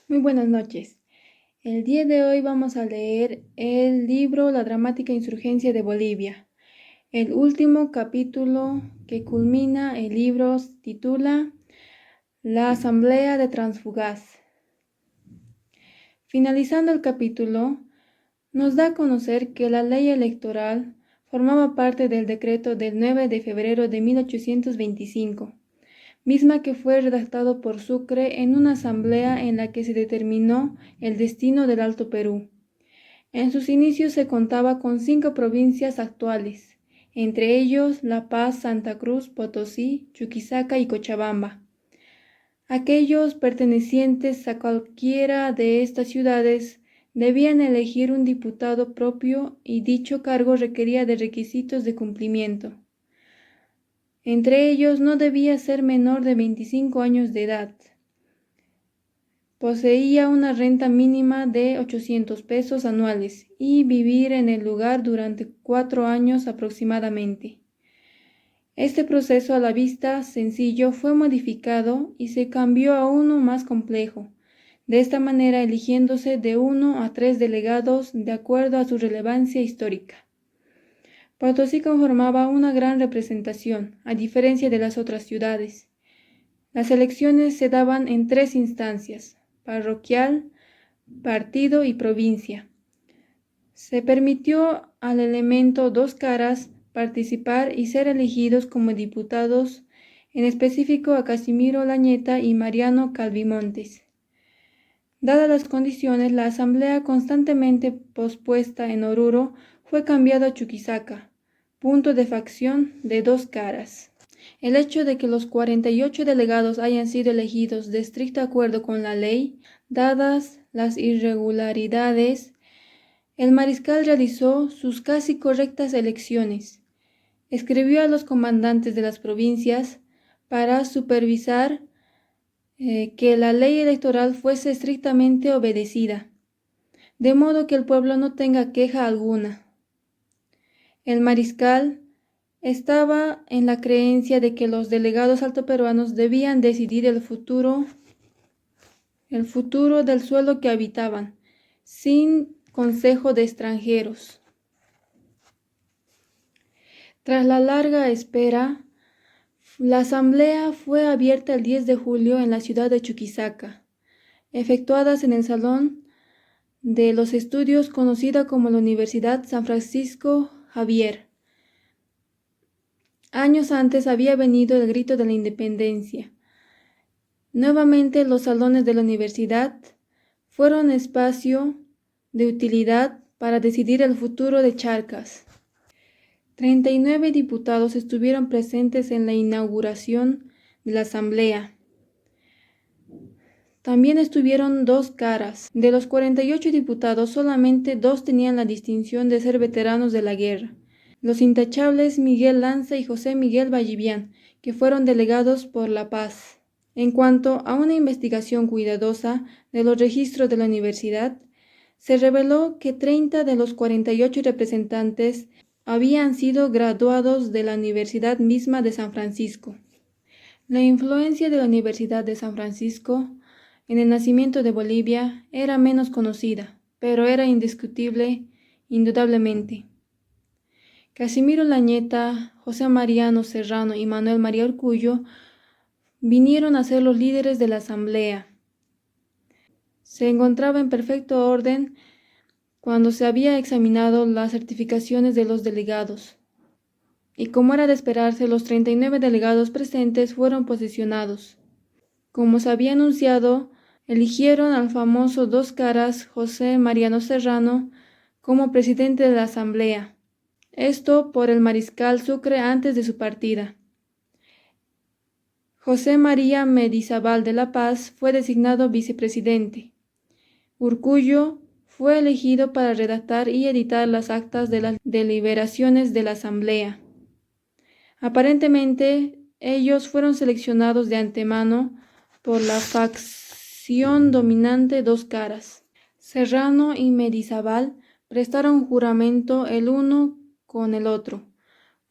Muy buenas noches. El día de hoy vamos a leer el libro La dramática insurgencia de Bolivia. El último capítulo que culmina el libro se titula La Asamblea de Transfugaz. Finalizando el capítulo, nos da a conocer que la ley electoral formaba parte del decreto del 9 de febrero de 1825. Misma que fue redactado por Sucre en una asamblea en la que se determinó el destino del Alto Perú. En sus inicios se contaba con 5 provincias actuales, entre ellos La Paz, Santa Cruz, Potosí, Chuquisaca y Cochabamba. Aquellos pertenecientes a cualquiera de estas ciudades debían elegir un diputado propio y dicho cargo requería de requisitos de cumplimiento. Entre ellos no debía ser menor de 25 años de edad. Poseía una renta mínima de 800 pesos anuales y vivir en el lugar durante 4 años aproximadamente. Este proceso a la vista sencillo fue modificado y se cambió a uno más complejo, de esta manera eligiéndose de 1 a 3 delegados de acuerdo a su relevancia histórica. Potosí conformaba una gran representación, a diferencia de las otras ciudades. Las elecciones se daban en 3 instancias: parroquial, partido y provincia. Se permitió al elemento Dos Caras participar y ser elegidos como diputados, en específico a Casimiro Lañeta y Mariano Calvimontes. Dadas las condiciones, la asamblea constantemente pospuesta en Oruro fue cambiada a Chuquisaca, punto de facción de Dos Caras. El hecho de que los 48 delegados hayan sido elegidos de estricto acuerdo con la ley, dadas las irregularidades, el mariscal realizó sus casi correctas elecciones. Escribió a los comandantes de las provincias para supervisar que la ley electoral fuese estrictamente obedecida, de modo que el pueblo no tenga queja alguna. El mariscal estaba en la creencia de que los delegados altoperuanos debían decidir el futuro del suelo que habitaban, sin consejo de extranjeros. Tras la larga espera, la asamblea fue abierta el 10 de julio en la ciudad de Chuquisaca, efectuadas en el Salón de los Estudios conocida como la Universidad San Francisco Javier. Años antes había venido el grito de la independencia. Nuevamente los salones de la universidad fueron espacio de utilidad para decidir el futuro de Charcas. 39 diputados estuvieron presentes en la inauguración de la asamblea. También estuvieron Dos Caras. De los 48 diputados, solamente 2 tenían la distinción de ser veteranos de la guerra: los intachables Miguel Lanza y José Miguel Vallivian, que fueron delegados por La Paz. En cuanto a una investigación cuidadosa de los registros de la universidad, se reveló que 30 de los 48 representantes habían sido graduados de la Universidad misma de San Francisco. La influencia de la Universidad de San Francisco en el nacimiento de Bolivia era menos conocida, pero era indiscutible, indudablemente. Casimiro Lañeta, José Mariano Serrano y Manuel María Urcullo vinieron a ser los líderes de la asamblea. Se encontraba en perfecto orden cuando se había examinado las certificaciones de los delegados. Y como era de esperarse, los 39 delegados presentes fueron posesionados. Como se había anunciado, eligieron al famoso Dos Caras José Mariano Serrano como presidente de la asamblea. Esto por el mariscal Sucre antes de su partida. José María Mendizábal de La Paz fue designado vicepresidente. Urcullo fue elegido para redactar y editar las actas de las deliberaciones de la asamblea. Aparentemente, ellos fueron seleccionados de antemano por la facción dominante Dos Caras. Serrano y Mendizábal prestaron juramento el uno con el otro.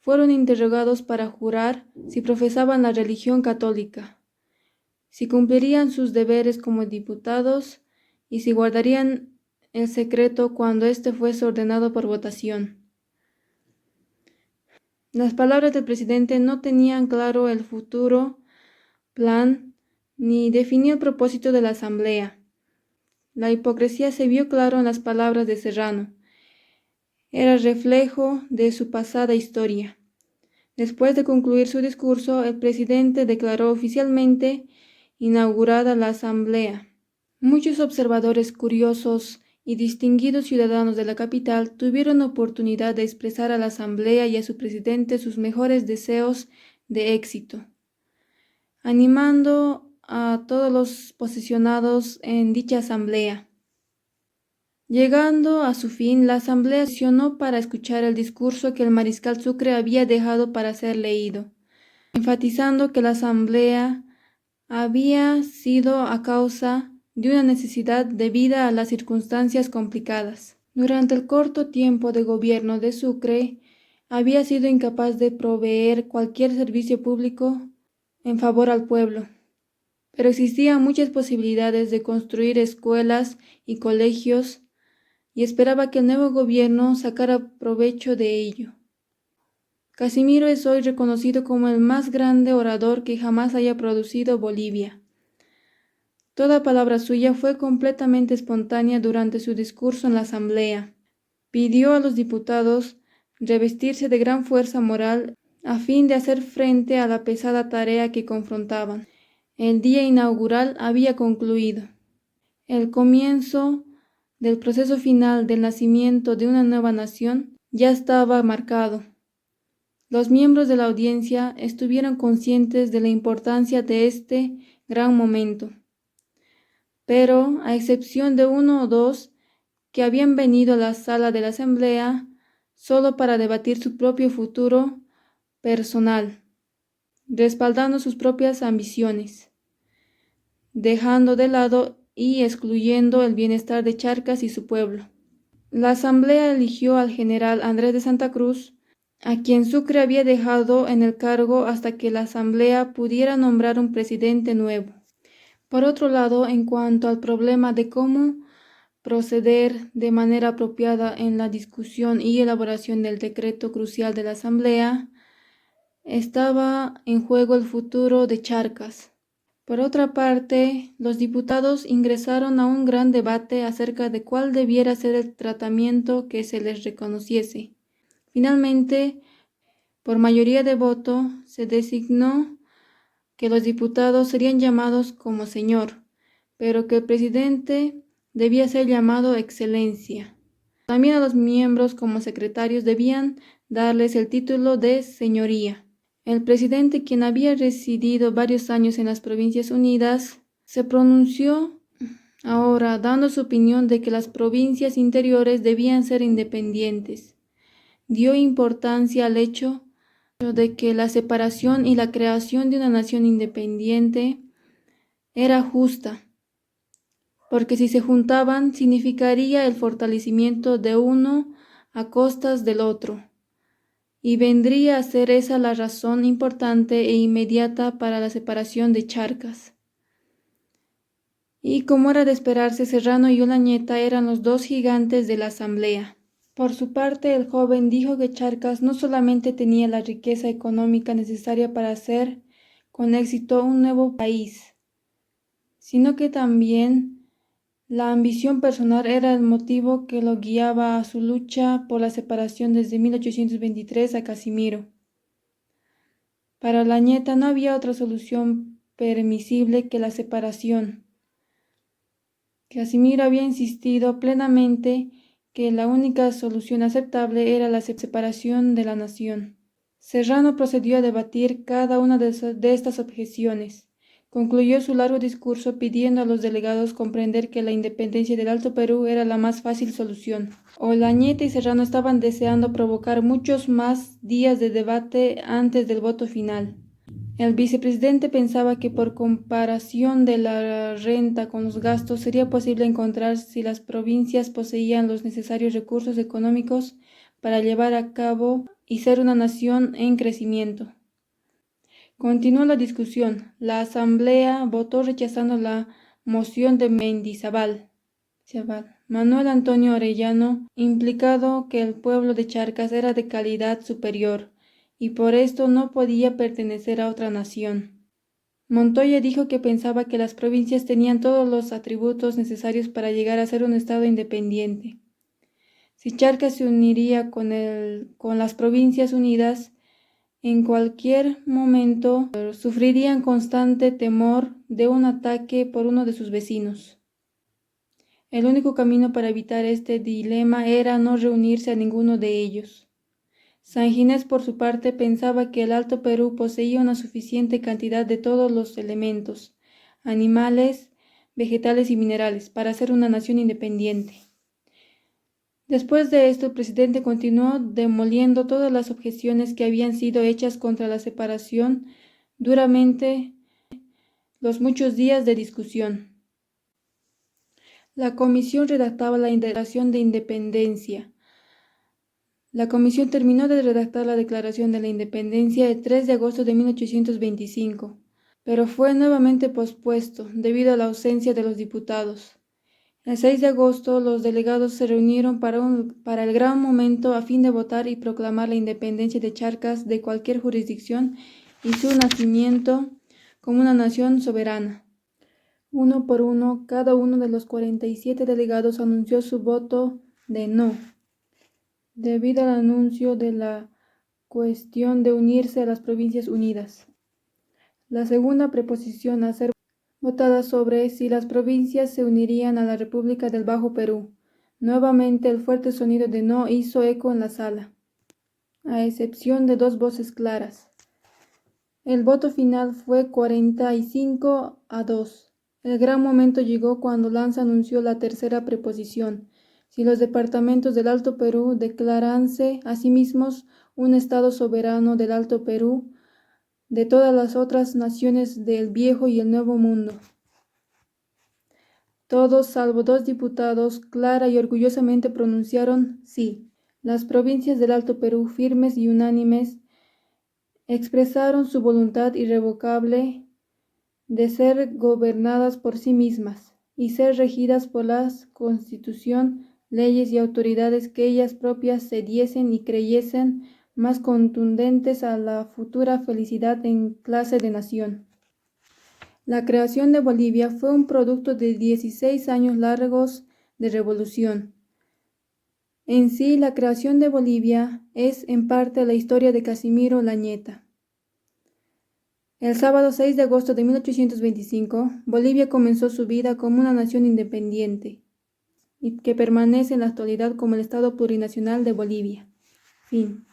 Fueron interrogados para jurar si profesaban la religión católica, si cumplirían sus deberes como diputados, y si guardarían el secreto cuando éste fuese ordenado por votación. Las palabras del presidente no tenían claro el futuro plan ni definía el propósito de la asamblea. La hipocresía se vio claro en las palabras de Serrano. Era reflejo de su pasada historia. Después de concluir su discurso, el presidente declaró oficialmente inaugurada la asamblea. Muchos observadores curiosos y distinguidos ciudadanos de la capital tuvieron oportunidad de expresar a la asamblea y a su presidente sus mejores deseos de éxito, animando a todos los posesionados en dicha asamblea. Llegando a su fin, la asamblea sesionó para escuchar el discurso que el mariscal Sucre había dejado para ser leído, enfatizando que la asamblea había sido a causa de una necesidad debida a las circunstancias complicadas. Durante el corto tiempo de gobierno de Sucre, había sido incapaz de proveer cualquier servicio público en favor al pueblo, pero existían muchas posibilidades de construir escuelas y colegios y esperaba que el nuevo gobierno sacara provecho de ello. Casimiro es hoy reconocido como el más grande orador que jamás haya producido Bolivia. Toda palabra suya fue completamente espontánea durante su discurso en la asamblea. Pidió a los diputados revestirse de gran fuerza moral a fin de hacer frente a la pesada tarea que confrontaban. El día inaugural había concluido. El comienzo del proceso final del nacimiento de una nueva nación ya estaba marcado. Los miembros de la audiencia estuvieron conscientes de la importancia de este gran momento, pero a excepción de uno o dos que habían venido a la sala de la asamblea solo para debatir su propio futuro personal, respaldando sus propias ambiciones, dejando de lado y excluyendo el bienestar de Charcas y su pueblo. La asamblea eligió al general Andrés de Santa Cruz, a quien Sucre había dejado en el cargo hasta que la asamblea pudiera nombrar un presidente nuevo. Por otro lado, en cuanto al problema de cómo proceder de manera apropiada en la discusión y elaboración del decreto crucial de la asamblea, estaba en juego el futuro de Charcas. Por otra parte, los diputados ingresaron a un gran debate acerca de cuál debiera ser el tratamiento que se les reconociese. Finalmente, por mayoría de voto, se designó que los diputados serían llamados como señor, pero que el presidente debía ser llamado Excelencia. También a los miembros como secretarios debían darles el título de señoría. El presidente, quien había residido varios años en las Provincias Unidas, se pronunció ahora dando su opinión de que las provincias interiores debían ser independientes. Dio importancia al hecho de que la separación y la creación de una nación independiente era justa, porque si se juntaban significaría el fortalecimiento de uno a costas del otro. Y vendría a ser esa la razón importante e inmediata para la separación de Charcas. Y como era de esperarse, Serrano y Olañeta eran los dos gigantes de la asamblea. Por su parte, el joven dijo que Charcas no solamente tenía la riqueza económica necesaria para hacer con éxito un nuevo país, sino que también la ambición personal era el motivo que lo guiaba a su lucha por la separación desde 1823 a Casimiro. Para Olañeta no había otra solución permisible que la separación. Casimiro había insistido plenamente que la única solución aceptable era la separación de la nación. Serrano procedió a debatir cada una de estas objeciones. Concluyó su largo discurso pidiendo a los delegados comprender que la independencia del Alto Perú era la más fácil solución. Olañeta y Serrano estaban deseando provocar muchos más días de debate antes del voto final. El vicepresidente pensaba que por comparación de la renta con los gastos sería posible encontrar si las provincias poseían los necesarios recursos económicos para llevar a cabo y ser una nación en crecimiento. Continuó la discusión. La asamblea votó rechazando la moción de Mendizábal. Chaval. Manuel Antonio Orellano, implicado que el pueblo de Charcas era de calidad superior y por esto no podía pertenecer a otra nación. Montoya dijo que pensaba que las provincias tenían todos los atributos necesarios para llegar a ser un estado independiente. Si Charcas se uniría con las provincias unidas, en cualquier momento sufrirían constante temor de un ataque por uno de sus vecinos. El único camino para evitar este dilema era no reunirse a ninguno de ellos. San Ginés, por su parte, pensaba que el Alto Perú poseía una suficiente cantidad de todos los elementos, animales, vegetales y minerales, para ser una nación independiente. Después de esto, el presidente continuó demoliendo todas las objeciones que habían sido hechas contra la separación duramente los muchos días de discusión. La comisión redactaba la Declaración de Independencia. La comisión terminó de redactar la Declaración de la Independencia el 3 de agosto de 1825, pero fue nuevamente pospuesto debido a la ausencia de los diputados. El 6 de agosto los delegados se reunieron para el gran momento a fin de votar y proclamar la independencia de Charcas de cualquier jurisdicción y su nacimiento como una nación soberana. Uno por uno, cada uno de los 47 delegados anunció su voto de no, debido al anuncio de la cuestión de unirse a las Provincias Unidas. La segunda preposición a ser votada sobre si las provincias se unirían a la República del Bajo Perú. Nuevamente el fuerte sonido de no hizo eco en la sala, a excepción de 2 voces claras. El voto final fue 45-2. El gran momento llegó cuando Lanza anunció la tercera preposición. Si los departamentos del Alto Perú declaranse a sí mismos un Estado soberano del Alto Perú, de todas las otras naciones del Viejo y el Nuevo Mundo. Todos, salvo 2 diputados, clara y orgullosamente pronunciaron sí. Las provincias del Alto Perú, firmes y unánimes, expresaron su voluntad irrevocable de ser gobernadas por sí mismas y ser regidas por la Constitución, leyes y autoridades que ellas propias se diesen y creyesen más contundentes a la futura felicidad en clase de nación. La creación de Bolivia fue un producto de 16 años largos de revolución. En sí, la creación de Bolivia es en parte la historia de Casimiro Lañeta. El sábado 6 de agosto de 1825, Bolivia comenzó su vida como una nación independiente y que permanece en la actualidad como el Estado Plurinacional de Bolivia. Fin.